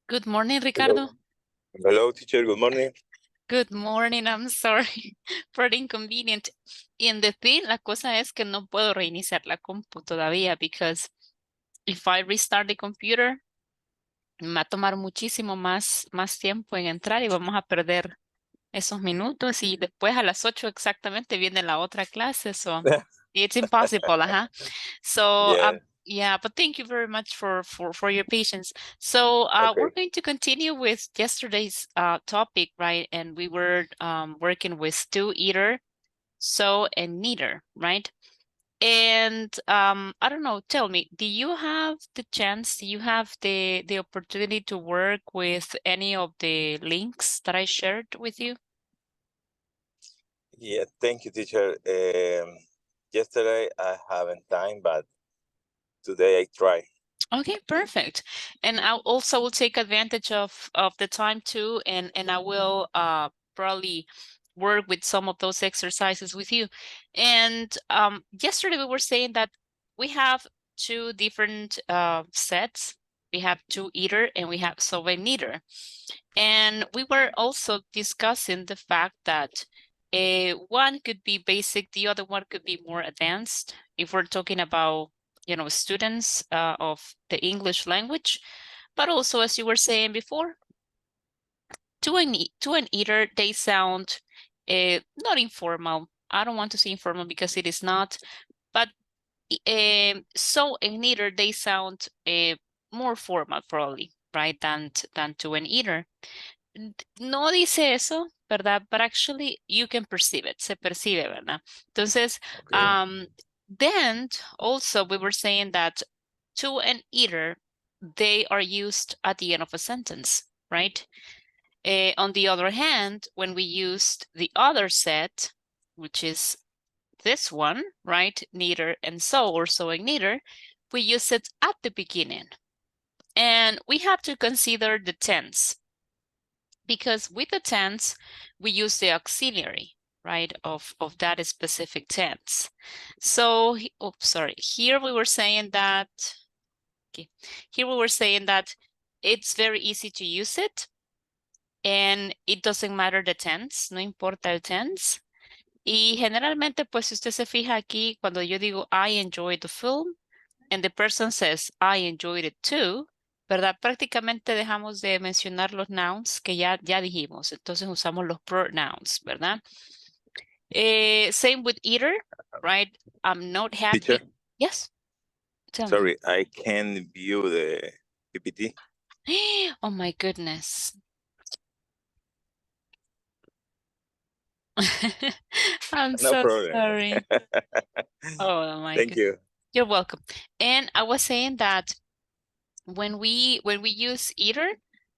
Good morning, Hello. Ricardo. Hello, teacher. Good morning. Good morning. I'm sorry for the inconvenience. And the thing, la cosa es que no puedo reiniciar la compu todavía because if I restart the computer, me va a tomar muchísimo más tiempo en entrar y vamos a perder esos minutos y después a las 8 exactamente viene la otra clase. So it's impossible, So Yeah. yeah, but thank you very much for your patience. So we're Okay. going to continue with yesterday's topic, right? And we were working with do, eater, so, and neither, right? And I don't know, tell me, do you have the chance, do you have the opportunity to work with any of the links that I shared with you? Yeah. Thank you, teacher. Yesterday I haven't time, but today I try. Okay, perfect. And I also will take advantage of the time too, and I will probably work with some of those exercises with you. And yesterday we were saying that we have two different sets. We have do, eater, and we have so and neither. And we were also discussing the fact that one could be basic, the other one could be more advanced. If we're talking about students of the English language, but also, as you were saying before, to an eater, they sound not informal. I don't want to say informal because it is not, but so an eater, they sound more formal probably, right, than to an eater. No dice eso, ¿verdad? But actually you can perceive it, se percibe, ¿verdad? Entonces, Okay. then also we were saying that to an eater, they are used at the end of a sentence, right? On the other hand, when we used the other set, which is this one, right? Neither and so, or so and neither, we use it at the beginning. And we have to consider the tense, because with the tense, we use the auxiliary, right, of that specific tense. So, sorry, here we were saying that, okay, here we were saying that it's very easy to use it, and it doesn't matter the tense, no importa el tense. Y generalmente, pues, si usted se fija aquí, cuando yo digo, I enjoyed the film, and the person says, I enjoyed it too, ¿verdad? Prácticamente dejamos de mencionar los nouns que ya dijimos. Entonces usamos los pronouns, ¿verdad? Same with eater, right? I'm not happy. Teacher. Yes. Tell me. Sorry, I can't view the PPT. Oh my goodness. I'm No so problem. sorry. Oh my Thank goodness. you. You're welcome. And I was saying that when we use eater,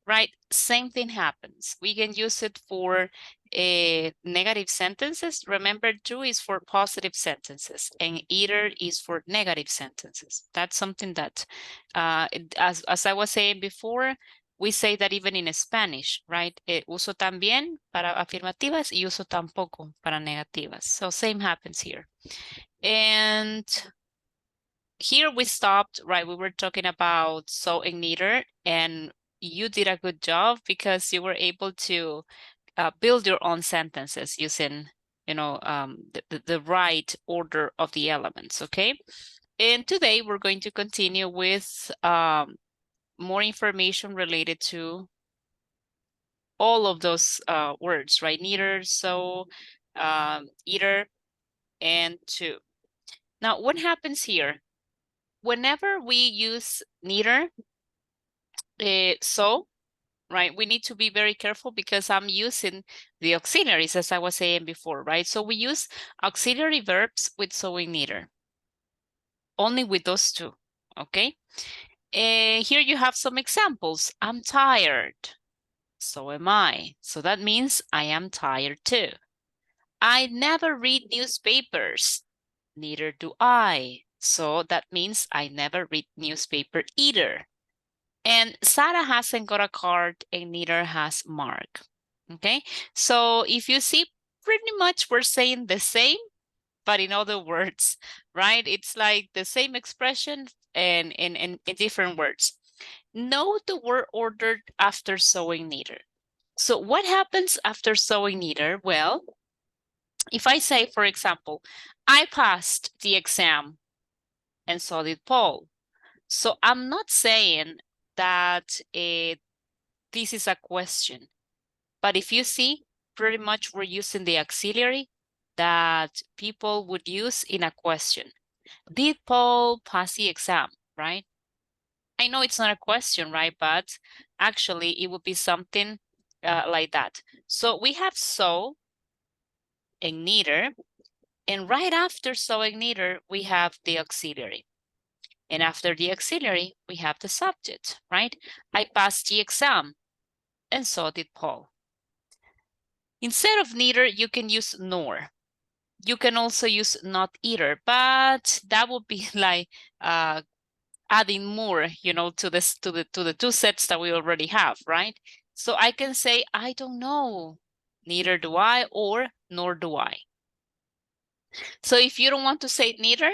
right, same thing happens. We can use it for negative sentences. Remember, do is for positive sentences, and eater is for negative sentences. That's something that, as I was saying before, we say that even in Spanish, right? Uso también para afirmativas y uso tampoco para negativas. So same happens here. And here we stopped, right? We were talking about so and neither, and you did a good job because you were able to build your own sentences using, the right order of the elements, okay? And today we're going to continue with more information related to all of those words, right? Neither, so, either, and to. Now, what happens here? Whenever we use neither, so, right, we need to be very careful because I'm using the auxiliaries, as I was saying before, right? So we use auxiliary verbs with so and neither. Only with those two, okay? Here you have some examples. I'm tired. So am I. So that means I am tired too. I never read newspapers. Neither do I. So that means I never read newspaper either. And Sarah hasn't got a card and neither has Mark. Okay, so if you see, pretty much we're saying the same, but in other words, right? It's like the same expression and in different words. Note the word ordered after sewing neither. So what happens after sewing neither? Well, if I say, for example, I passed the exam and so did Paul. So I'm not saying that this is a question. But if you see, pretty much we're using the auxiliary that people would use in a question. Did Paul pass the exam, right? I know it's not a question, right? But actually, it would be something like that. So we have so and neither. And right after so and neither, we have the auxiliary. And after the auxiliary, we have the subject, right? I passed the exam, and so did Paul. Instead of neither, you can use nor. You can also use not either, but that would be like adding more, to this to the two sets that we already have, right? So I can say I don't know, neither do I, or nor do I. So if you don't want to say neither,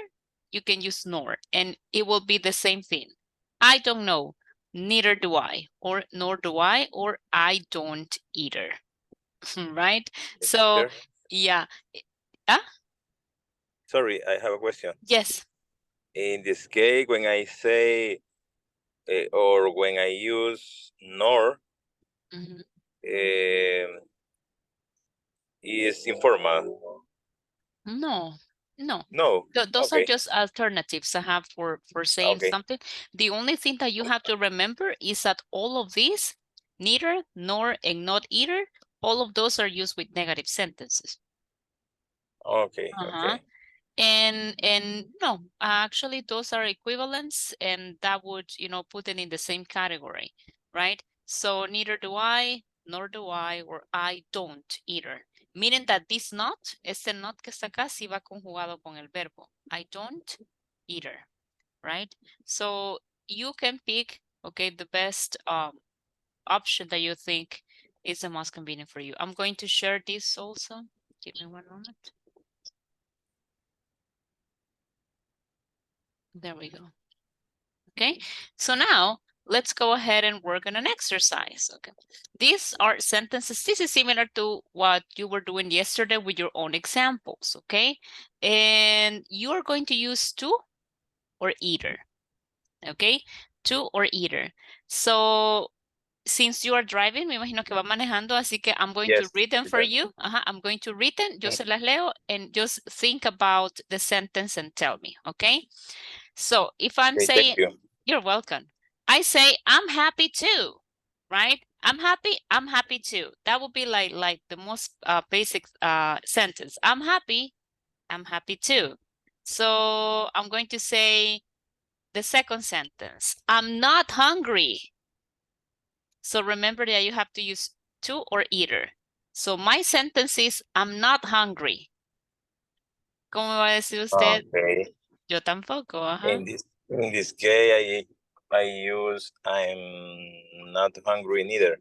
you can use nor, and it will be the same thing. I don't know, neither do I, or nor do I, or I don't either, right? So Teacher? yeah. Ah, Sorry, I have a question. yes. In this case, when I say or when I use nor, Mhm. is informal. No, no. No. Those are Okay. just alternatives I have for saying Okay. something. The only thing that you have to remember is that all of these, neither, nor, and not either, all of those are used with negative sentences. Okay. Uh-huh. Okay. And no, actually those are equivalents, and that would, put it in the same category, right? So neither do I, nor do I, or I don't either. Miren that this not, este not que está acá, sí va conjugado con el verbo. I don't either, right? So you can pick, okay, the best option that you think is the most convenient for you. I'm going to share this also. Give me one moment. There we go. Okay, so now let's go ahead and work on an exercise. Okay, these are sentences. This is similar to what you were doing yesterday with your own examples. Okay, and you are going to use to or either. Okay, to or either. So since you are driving, me imagino que va manejando, así que I'm going to Yes. read them for Teacher. you. I'm going to read them. Yo se las leo and just think about the sentence and tell me. Okay. So if I'm Okay. Thank saying, you. you're welcome. I say, I'm happy too, right? I'm happy too. That would be like the most basic sentence. I'm happy too. So I'm going to say the second sentence. I'm not hungry. So remember that you have to use to or either. So my sentence is, I'm not hungry. ¿Cómo va a decir usted? Okay. Yo tampoco, ajá. In this case, I use I'm not hungry neither.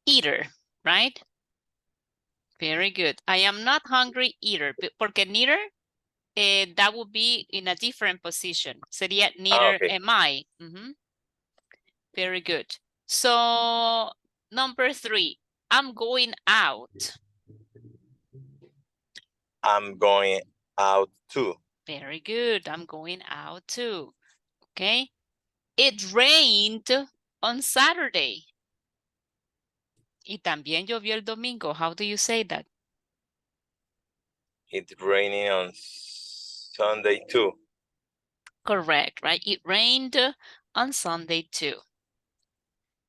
Either, right? Very good. I am not hungry either. Porque neither, that would be in a different position. Sería neither Okay. am I. Very good. So number 3, I'm going out. I'm going out too. Very good. I'm going out too. Okay. It rained on Saturday. Y también llovió el domingo. How do you say that? It's raining on Sunday too. Correct, right? It rained on Sunday too.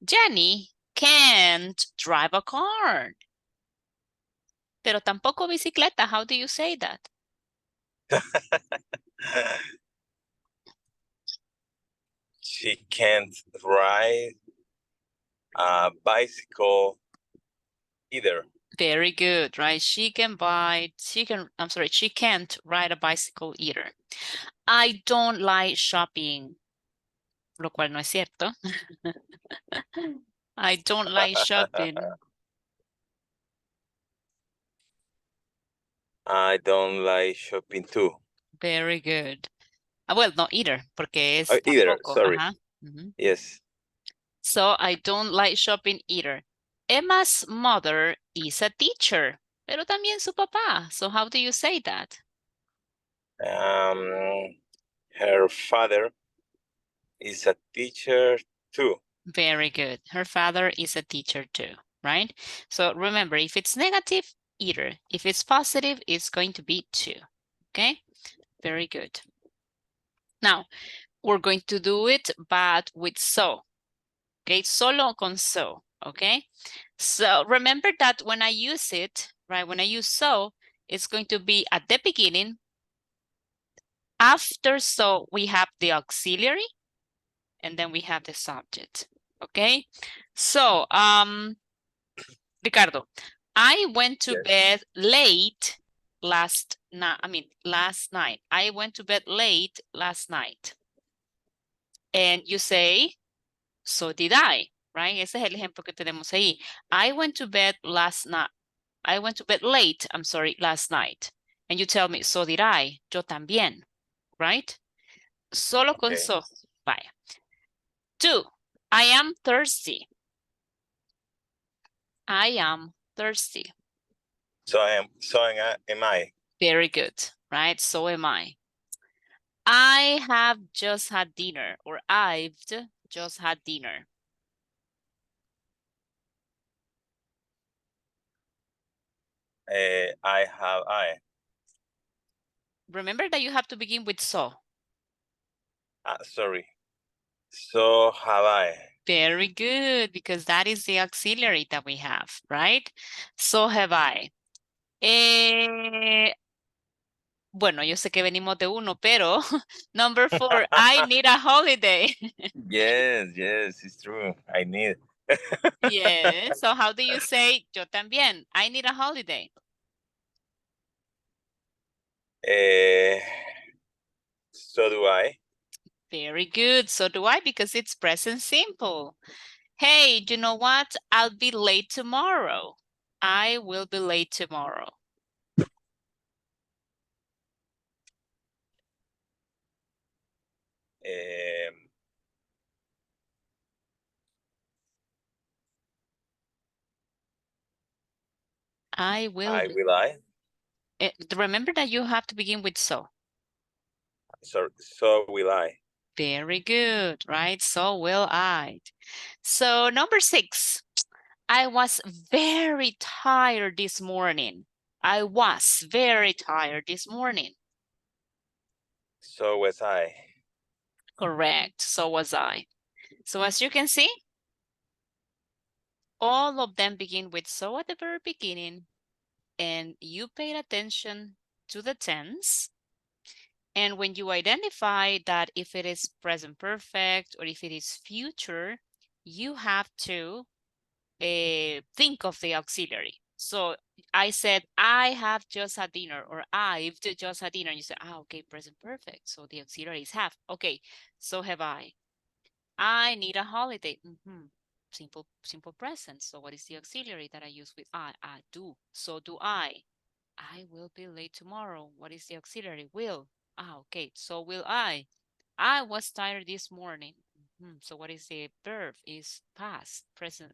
Jenny can't drive a car. Pero tampoco bicicleta. How do you say that? She can't ride a bicycle either. Very good, right? She can't ride a bicycle either. I don't like shopping, lo cual no es cierto. I don't like shopping. I don't like shopping too. Very good. Well, no either, porque es Either, tampoco. sorry. Ajá. Ujú. Yes. So I don't like shopping either. Emma's mother is a teacher, pero también su papá. So how do you say that? Her father is a teacher too. Very good. Her father is a teacher too, right? So remember, if it's negative, either. If it's positive, it's going to be too. Okay? Very good. Now, we're going to do it, but with so. Okay? Solo con so. Okay? So remember that when I use it, right? When I use so, it's going to be at the beginning. After so, we have the auxiliary, and then we have the subject. Okay? So, Ricardo, I went to bed late last night. Last night. I went to bed late last night. And you say, so did I, right? Ese es el ejemplo que tenemos ahí. I went to bed last night. I went to bed late, last night. And you tell me, so did I. Yo también, right? Solo con so. Vaya. 2, I am thirsty. I am thirsty. So am I. Very good, right? So am I. I have just had dinner, or I've just had dinner. I. Remember that you have to begin with so. Sorry. So have I. Very good, because that is the auxiliary that we have, right? So have I. Bueno, yo sé que venimos de uno, pero number 4, I need a holiday. Yes, it's true. I need. Yes. So how do you say yo también? I need a holiday. So do I. Very good. So do I, because it's present simple. Hey, you know what? I'll be late tomorrow. I will be late tomorrow. I will. Will I? Remember that you have to begin with so. So will I. Very good, right? So will I. So number 6, I was very tired this morning. I was very tired this morning. So was I. Correct. So was I. So as you can see, all of them begin with so at the very beginning, and you paid attention to the tense. And when you identify that if it is present perfect or if it is future, you have to think of the auxiliary. So I said, I have just had dinner, or I've just had dinner. And you say, okay, present perfect. So the auxiliary is have. Okay, so have I. I need a holiday. Simple present. So what is the auxiliary that I use with I? I do. So do I. I will be late tomorrow. What is the auxiliary? Will. Okay. So will I. I was tired this morning. So what is the verb? Is past, present,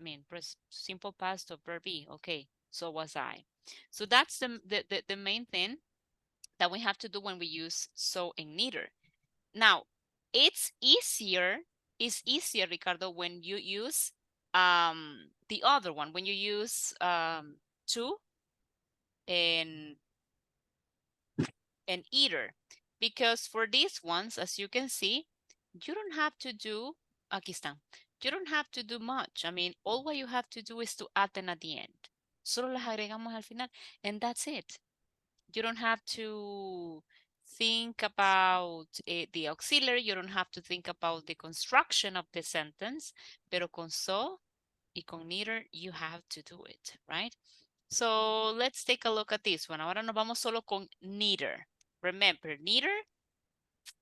simple past of verb be. Okay. So was I. So that's the main thing that we have to do when we use so and neither. Now, it's easier, Ricardo, when you use the other one, when you use to and either. Because for these ones, as you can see, you don't have to do, aquí están, you don't have to do much. I mean, all what you have to do is to add them at the end. Solo las agregamos al final, and that's it. You don't have to think about the auxiliary. You don't have to think about the construction of the sentence. Pero con so y con neither, you have to do it, right? So let's take a look at this one. Ahora nos vamos solo con neither. Remember, neither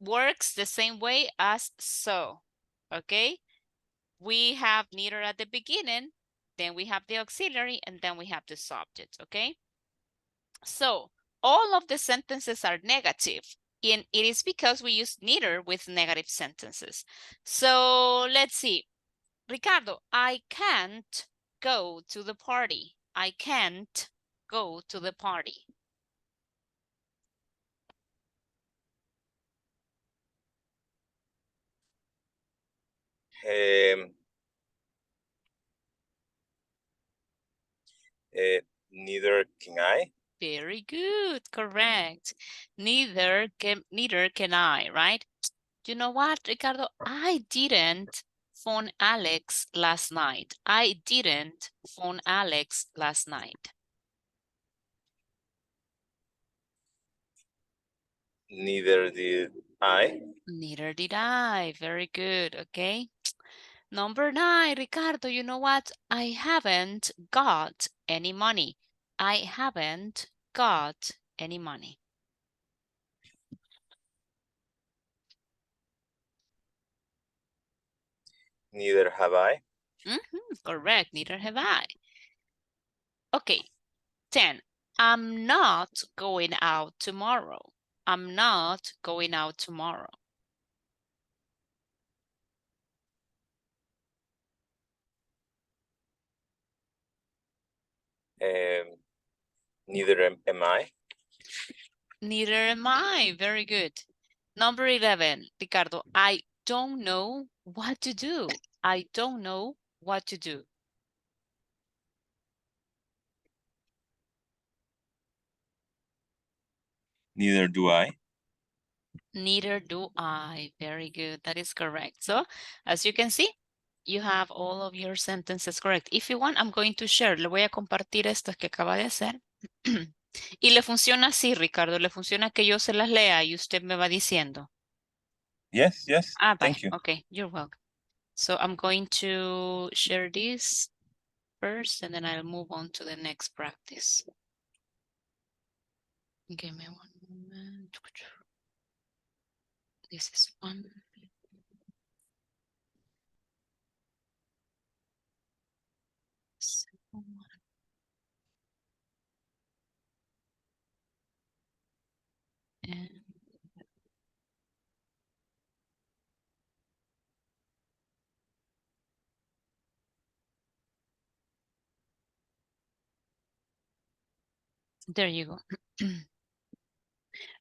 works the same way as so, okay? We have neither at the beginning, then we have the auxiliary, and then we have the subject, okay? So all of the sentences are negative, and it is because we use neither with negative sentences. So let's see. Ricardo, I can't go to the party. I can't go to the party. Um, Neither can I. Very good, correct. Neither can I, right? You know what, Ricardo? I didn't phone Alex last night. I didn't phone Alex last night. Neither did I. Neither did I. Very good, okay? Number 9, Ricardo, you know what? I haven't got any money. I haven't got any money. Neither have I. Correct, neither have I. Okay, 10. I'm not going out tomorrow. I'm not going out tomorrow. Um, Neither am I. Neither am I. Very good. Number 11, Ricardo, I don't know what to do. I don't know what to do. Neither do I. Neither do I. Very good. That is correct. So, as you can see, you have all of your sentences correct. If you want, I'm going to share. Le voy a compartir estos que acaba de hacer. Y le funciona así, Ricardo. Le funciona que yo se las lea y usted me va diciendo. Yes, yes. Ah, bye. Thank you. Okay, you're welcome. So I'm going to share this first, and then I'll move on to the next practice. Give me one moment. This is one. Second one. And there you go.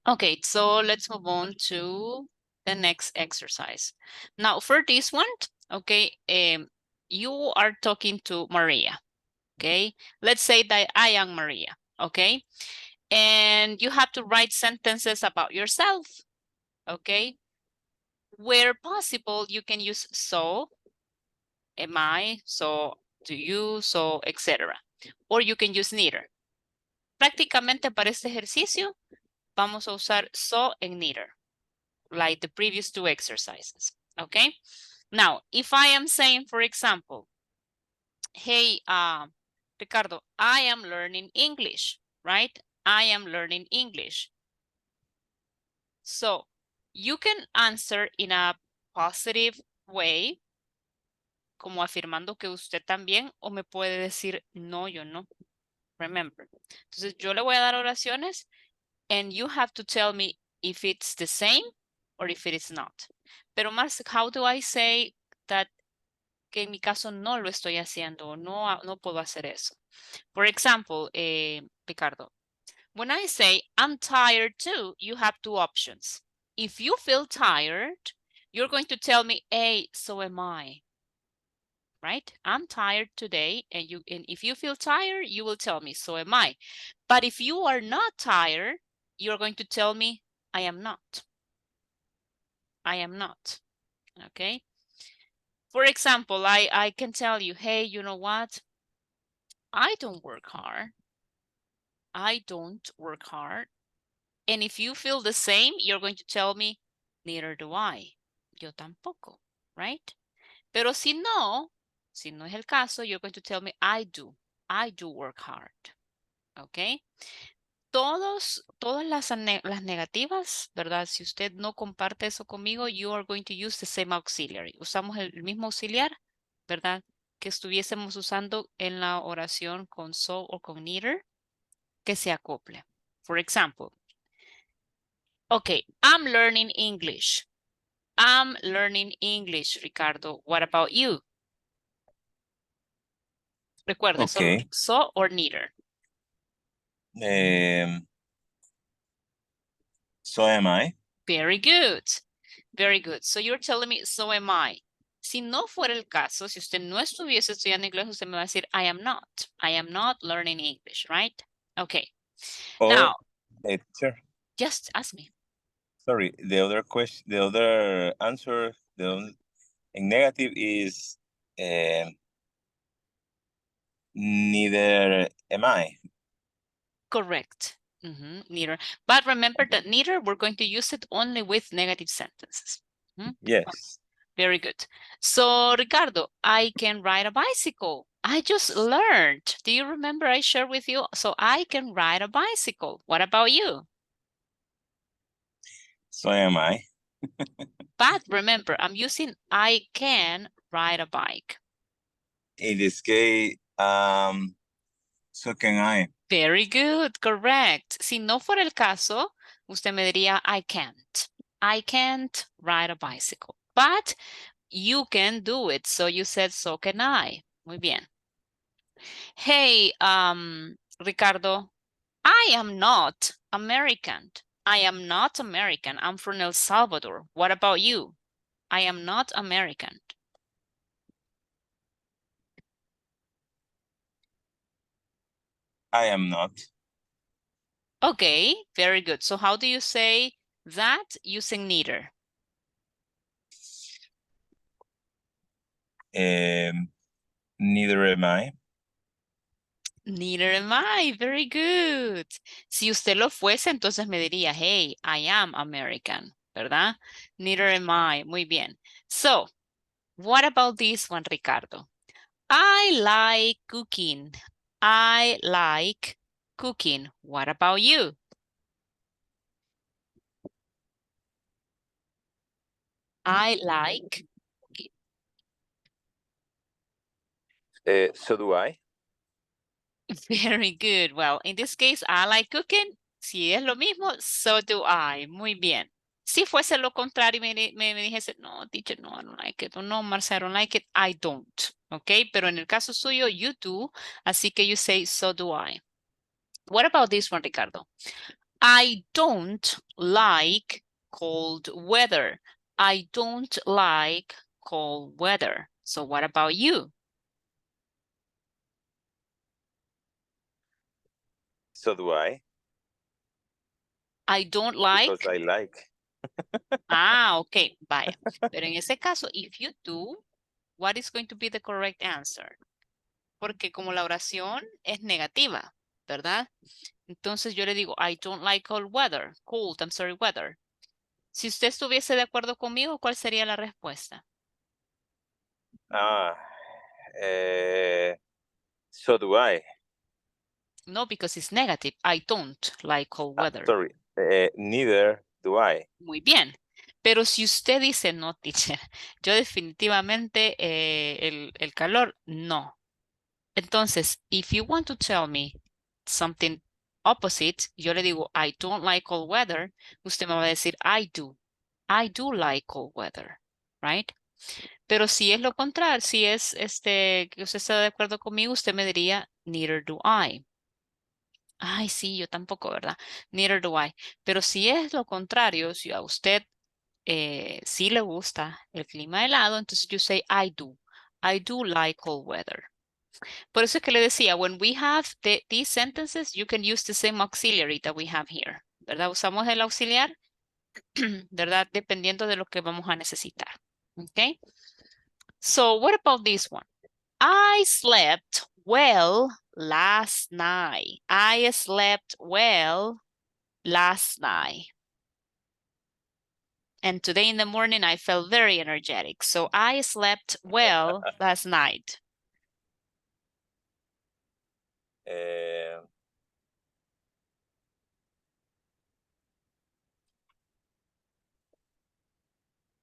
Okay, so let's move on to the next exercise. Now, for this one, okay, you are talking to Maria, okay? Let's say that I am Maria, okay? And you have to write sentences about yourself, okay? Where possible, you can use so, am I, so do you, so, etc. Or you can use neither. Prácticamente para este ejercicio, vamos a usar so and neither, like the previous two exercises, okay? Now, if I am saying, for example, hey, Ricardo, I am learning English, right? I am learning English. So you can answer in a positive way, como afirmando que usted también, o me puede decir, no, yo no. Remember. Entonces yo le voy a dar oraciones and you have to tell me if it's the same or if it is not. Pero más, how do I say that que en mi caso no lo estoy haciendo, no puedo hacer eso? For example, Ricardo, when I say I'm tired too, you have two options. If you feel tired, you're going to tell me, hey, so am I. Right? I'm tired today, and if you feel tired, you will tell me, so am I. But if you are not tired, you're going to tell me, I am not. I am not. Okay? For example, I can tell you, hey, you know what? I don't work hard. I don't work hard. And if you feel the same, you're going to tell me, neither do I. Yo tampoco, right? Pero si no es el caso, you're going to tell me, I do. I do work hard. Okay? Todas las negativas, ¿verdad? Si usted no comparte eso conmigo, you are going to use the same auxiliary. Usamos el mismo auxiliar, ¿verdad? Que estuviésemos usando en la oración con so o con neither, que se acople. For example, okay, I'm learning English. I'm learning English, Ricardo. What about you? Recuerde, solo Okay. so or neither. So am I. Very good. Very good. So you're telling me, so am I. Si no fuera el caso, si usted no estuviese estudiando inglés, usted me va a decir, I am not. I am not learning English, right? Okay. Or, Now, teacher, just ask me. sorry, the other question, the other answer, in negative is neither am I. Correct. Neither. But remember that neither, we're going to use it only with negative sentences. Yes. Very good. So, Ricardo, I can ride a bicycle. I just learned. Do you remember I shared with you? So I can ride a bicycle. What about you? So am I. But remember, I'm using I can ride a bike. In this case, so can I. Very good, correct. Si no fuera el caso, usted me diría I can't. I can't ride a bicycle. But you can do it. So you said so can I. Muy bien. Hey, Ricardo, I am not American. I am not American. I'm from El Salvador. What about you? I am not American. I am not. Okay, very good. So how do you say that using neither? Neither am I. Neither am I. Very good. Si usted lo fuese, entonces me diría, hey, I am American, ¿verdad? Neither am I. Muy bien. So, what about this one, Ricardo? I like cooking. I like cooking. What about you? I like cooking. So do I. Very good. Well, in this case, I like cooking. Si es lo mismo, so do I. Muy bien. Si fuese lo contrario y me dijese, no, teacher, no, I don't like it. O no, Marcia, I don't like it. I don't. Okay, pero en el caso suyo, you do. Así que you say, so do I. What about this one, Ricardo? I don't like cold weather. I don't like cold weather. So what about you? So do I. I don't Because like. I like. Ah, okay, vaya. Pero en ese caso, if you do, what is going to be the correct answer? Porque como la oración es negativa, ¿verdad? Entonces yo le digo, I don't like cold weather. Cold, I'm sorry, weather. Si usted estuviese de acuerdo conmigo, ¿cuál sería la respuesta? Ah, so do I. No, because it's negative. I don't like cold weather. Sorry, neither do I. Muy bien. Pero si usted dice no, teacher, yo definitivamente el calor, no. Entonces, if you want to tell me something opposite, yo le digo, I don't like cold weather, usted me va a decir, I do. I do like cold weather, right? Pero si es lo contrario, si es que usted está de acuerdo conmigo, usted me diría, neither do I. Ay, sí, yo tampoco, ¿verdad? Neither do I. Pero si es lo contrario, si a usted sí le gusta el clima helado, entonces you say, I do. I do like cold weather. Por eso es que le decía, when we have these sentences, you can use the same auxiliary that we have here, ¿verdad? Usamos el auxiliar, ¿verdad? Dependiendo de lo que vamos a necesitar, ¿ok? So what about this one? I slept well last night. I slept well last night. And today in the morning, I felt very energetic. So I slept well last night.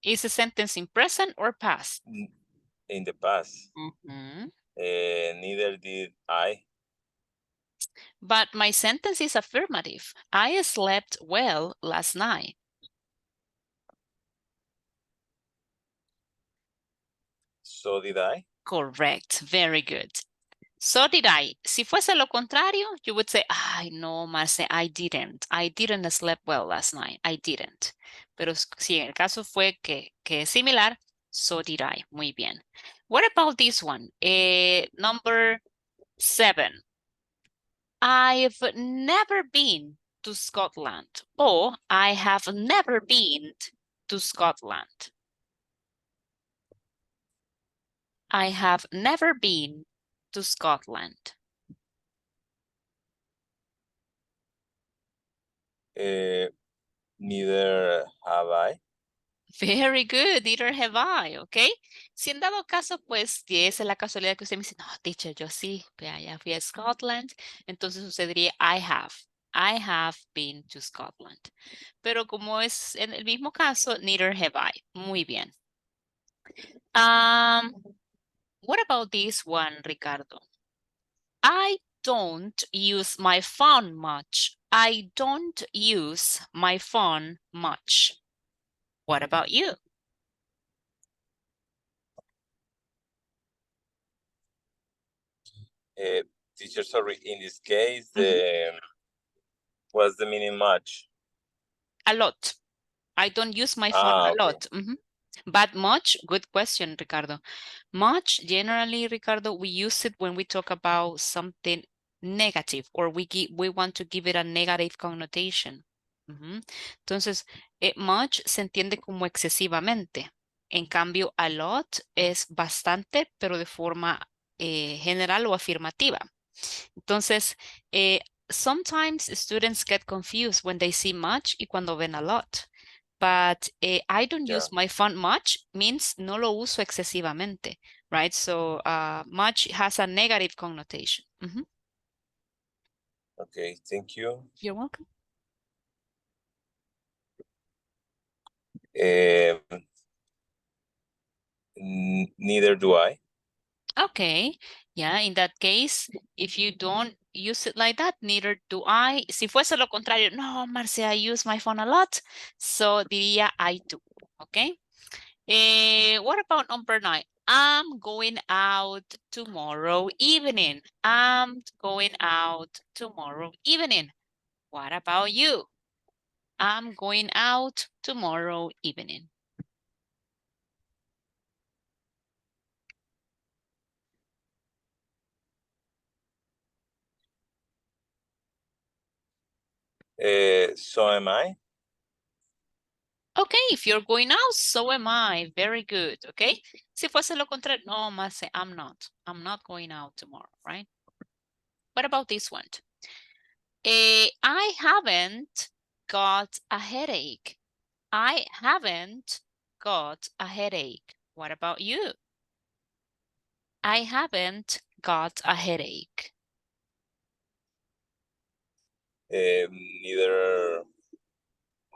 Is a sentence in present or past? In the past. Mhm. Neither did I. But my sentence is affirmative. I slept well last night. So did I. Correct. Very good. So did I. Si fuese lo contrario, you would say, ay, no, Marce, I didn't. I didn't sleep well last night. I didn't. Pero si en el caso fue que es similar, so did I. Muy bien. What about this one? Number 7. I've never been to Scotland. Or I have never been to Scotland. I have never been to Scotland. Neither have I. Very good, neither have I, ¿ok? Si en dado caso, pues, si esa es la casualidad que usted me dice, no, teacher, yo sí, ya fui a Scotland, entonces sucedería I have been to Scotland. Pero como es en el mismo caso, neither have I. Muy bien. What about this one, Ricardo? I don't use my phone much. I don't use my phone much. What about you? Teacher, sorry, in this case, what's the meaning much? A lot. I don't use my phone a lot. But much, good question, Ricardo. Much, generally, Ricardo, we use it when we talk about something negative or we want to give it a negative connotation. Entonces, much se entiende como excesivamente. En cambio, a lot es bastante, pero de forma general o afirmativa. Entonces, sometimes students get confused when they see much y cuando ven a lot. But I don't use my phone much means no lo uso excesivamente, right? So much has a negative connotation. Okay, thank you. You're welcome. Neither do I. Okay, yeah, in that case, if you don't use it like that, neither do I. Si fuese lo contrario, no, Marcia, I use my phone a lot, so diría I do, okay? What about number 9? I'm going out tomorrow evening. I'm going out tomorrow evening. What about you? I'm going out tomorrow evening. So am I. Okay, if you're going out, so am I. Very good, okay? Si fuese lo contrario, no, más say, I'm not. I'm not going out tomorrow, right? What about this one? I haven't got a headache. I haven't got a headache. What about you? I haven't got a headache. Neither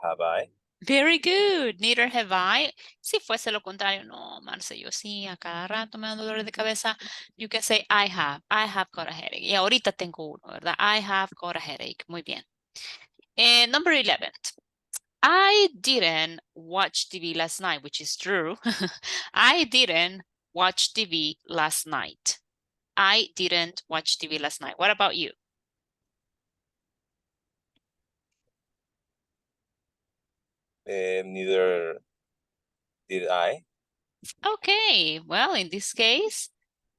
have I. Very good. Neither have I. Si fuese lo contrario, no, Marce, yo sí, a cada rato me dan dolores de cabeza. You can say I have got a headache. Y ahorita tengo uno, ¿verdad? I have got a headache. Muy bien. Number 11. I didn't watch TV last night, which is true. I didn't watch TV last night. I didn't watch TV last night. What about you? Neither did I. Okay, well, in this case,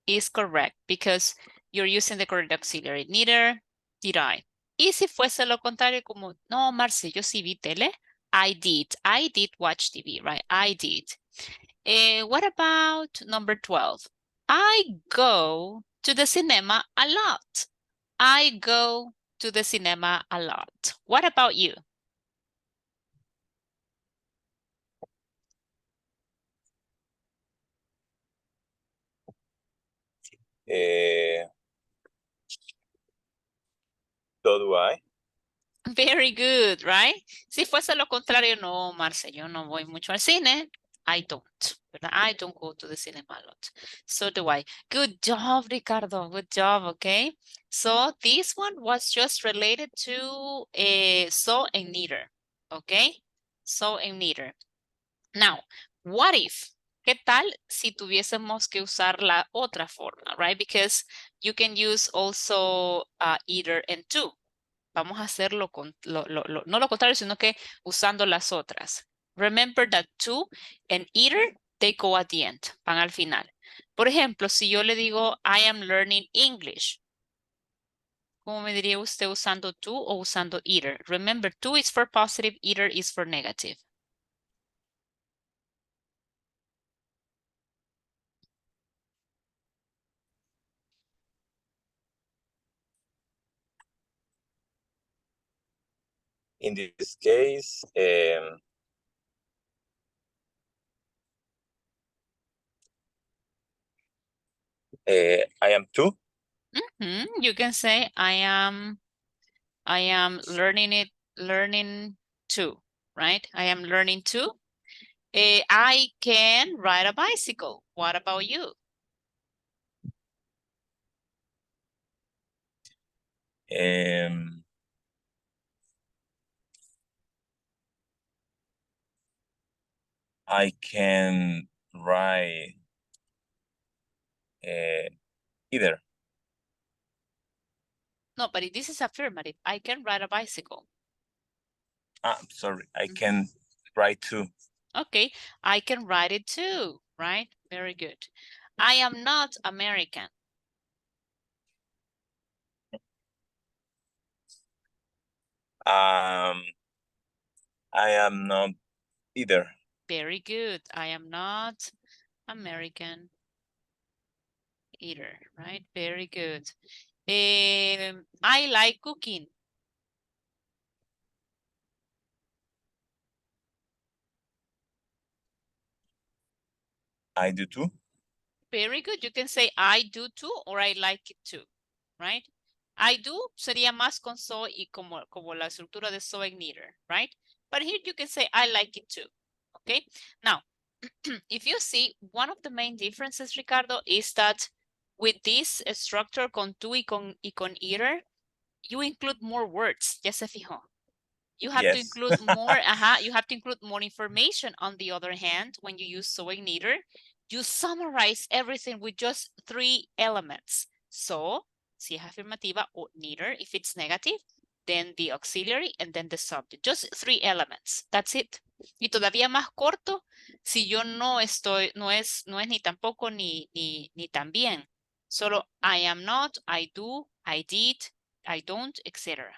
is correct because you're using the correct auxiliary. Neither did I. Y si fuese lo contrario, como, no, Marce, yo sí vi tele. I did. I did watch TV, right? I did. What about number 12? I go to the cinema a lot. I go to the cinema a lot. What about you? So do I. Very good, right? Si fuese lo contrario, no, Marce, yo no voy mucho al cine. I don't, ¿verdad? I don't go to the cinema a lot. So do I. Good job, Ricardo. Good job, okay? So this one was just related to so and neither, okay? So and neither. Now, what if? ¿Qué tal si tuviésemos que usar la otra forma, right? Because you can use also either and to. Vamos a hacerlo con no lo contrario, sino que usando las otras. Remember that to and either, they go at the end, van al final. Por ejemplo, si yo le digo, I am learning English, ¿cómo me diría usted usando to o usando either? Remember, to is for positive, either is for negative. In this case, I am two. You can say, I am learning to, right? I am learning to. I can ride a bicycle. What about you? I can write either. No, but this is affirmative. I can ride a bicycle. Sorry, I can write two. Okay, I can ride it too, right? Very good. I am not American. I am not either. Very good. I am not American either, right? Very good. I like cooking. I do too. Very good. You can say I do too or I like it too, right? I do sería más con so y como la estructura de so and neither, right? But here you can say I like it too, okay? Now, if you see, one of the main differences, Ricardo, is that with this structure con tú y con either, you include more words, ya se fijó. You have to Yes. include more, you have to include more information. On the other hand, when you use so and neither, you summarize everything with just 3 elements. So, si es afirmativa, or neither, if it's negative, then the auxiliary, and then the subject. Just 3 elements. That's it. Y todavía más corto, si yo no estoy, no es ni tampoco ni también. Solo I am not, I do, I did, I don't, etc.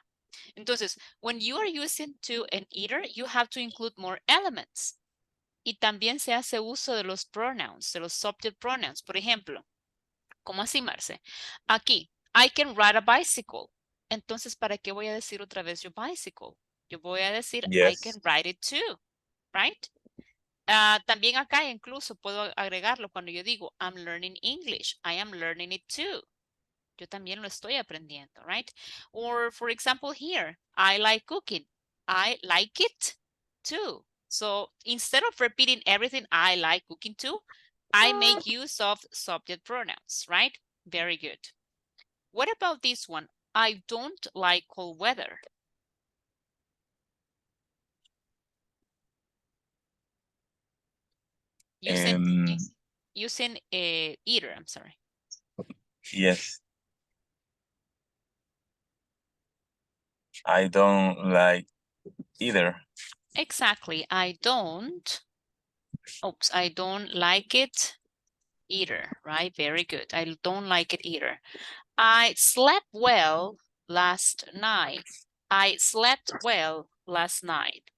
Entonces, when you are using to and either, you have to include more elements. Y también se hace uso de los pronouns, de los subject pronouns. Por ejemplo, ¿cómo así, Marce? Aquí, I can ride a bicycle. Entonces, ¿para qué voy a decir otra vez yo bicycle? Yo voy a decir I Yes. can ride it too, right? También acá incluso puedo agregarlo cuando yo digo I'm learning English. I am learning it too. Yo también lo estoy aprendiendo, right? Or for example here, I like cooking. I like it too. So instead of repeating everything, I like cooking too, I make use of subject pronouns, right? Very good. What about this one? I don't like cold weather. Using either, I'm sorry. Yes. I don't like either. Exactly. I don't like it either, right? Very good. I don't like it either. I slept well last night. I slept well last night.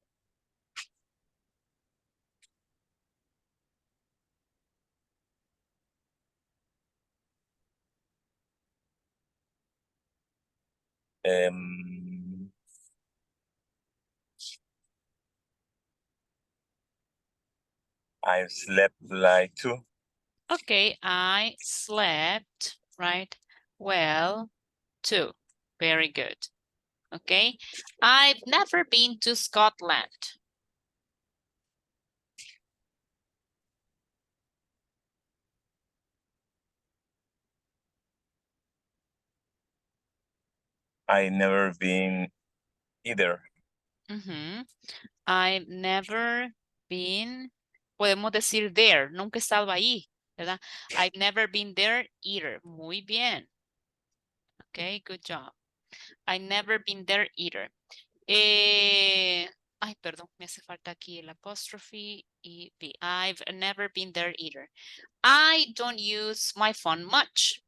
I slept like two. Okay, I slept, right? Well, too. Very good. Okay, I've never been to Scotland. I never been either. I've never been Podemos decir there, nunca he estado ahí, ¿verdad? I've never been there either. Muy bien. Okay, good job. I've never been there either. Ay, perdón, me hace falta aquí el apostrophe y the I've never been there either. I don't use my phone much.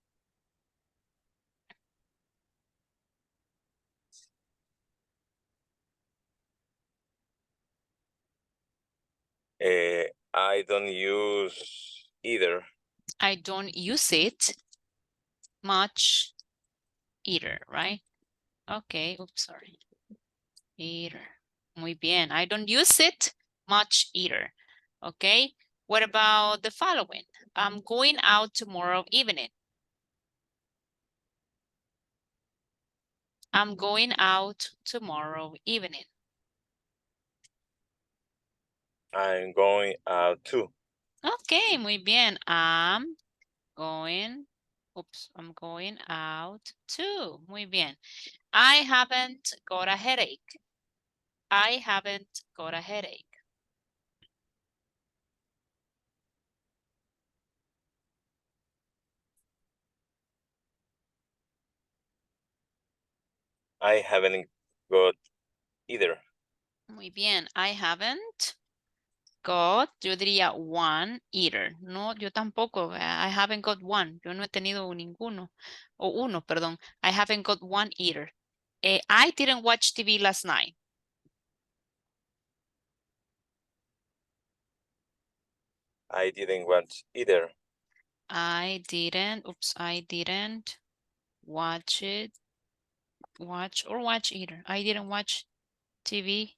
I don't use either. I don't use it much either, right? Okay, oops, sorry. Either. Muy bien. I don't use it much either. Okay. What about the following? I'm going out tomorrow evening. I'm going out tomorrow evening. I'm going out too. Okay, muy bien. I'm going out too. Muy bien. I haven't got a headache. I haven't got a headache. I haven't got either. Muy bien. I haven't got, yo diría one either. No, yo tampoco. I haven't got one. Yo no he tenido ninguno. O uno, perdón. I haven't got one either. I didn't watch TV last night. I didn't watch either. I didn't watch either. I didn't watch TV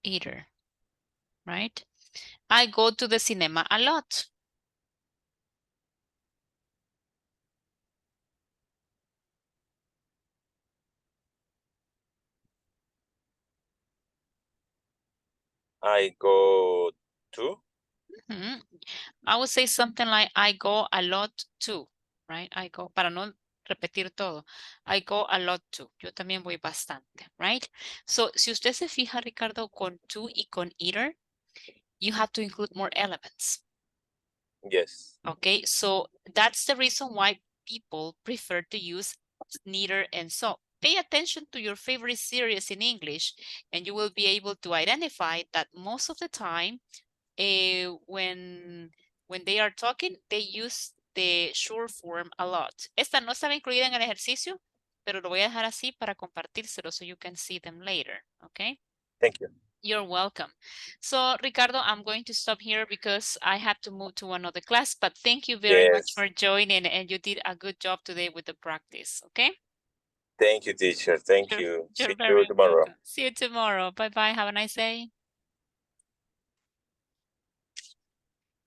either, right? I go to the cinema a lot. I go to. Mm-hmm. I would say something like I go a lot too, right? I go, para no repetir todo. I go a lot too. Yo también voy bastante, right? So, si usted se fija, Ricardo, con to y con either, you have to include more elements. Yes. Okay, so that's the reason why people prefer to use neither and so. Pay attention to your favorite series in English, and you will be able to identify that most of the time, when they are talking, they use the short form a lot. Esta no estaba incluida en el ejercicio, pero lo voy a dejar así para compartírselo so you can see them later, okay? Thank you. You're welcome. So, Ricardo, I'm going to stop here because I have to move to another class, but thank you very much for joining, and you did a good job today with the practice, okay? Thank you, teacher. Thank you. See You're you very tomorrow. welcome. See you tomorrow. Bye-bye. Have a nice day.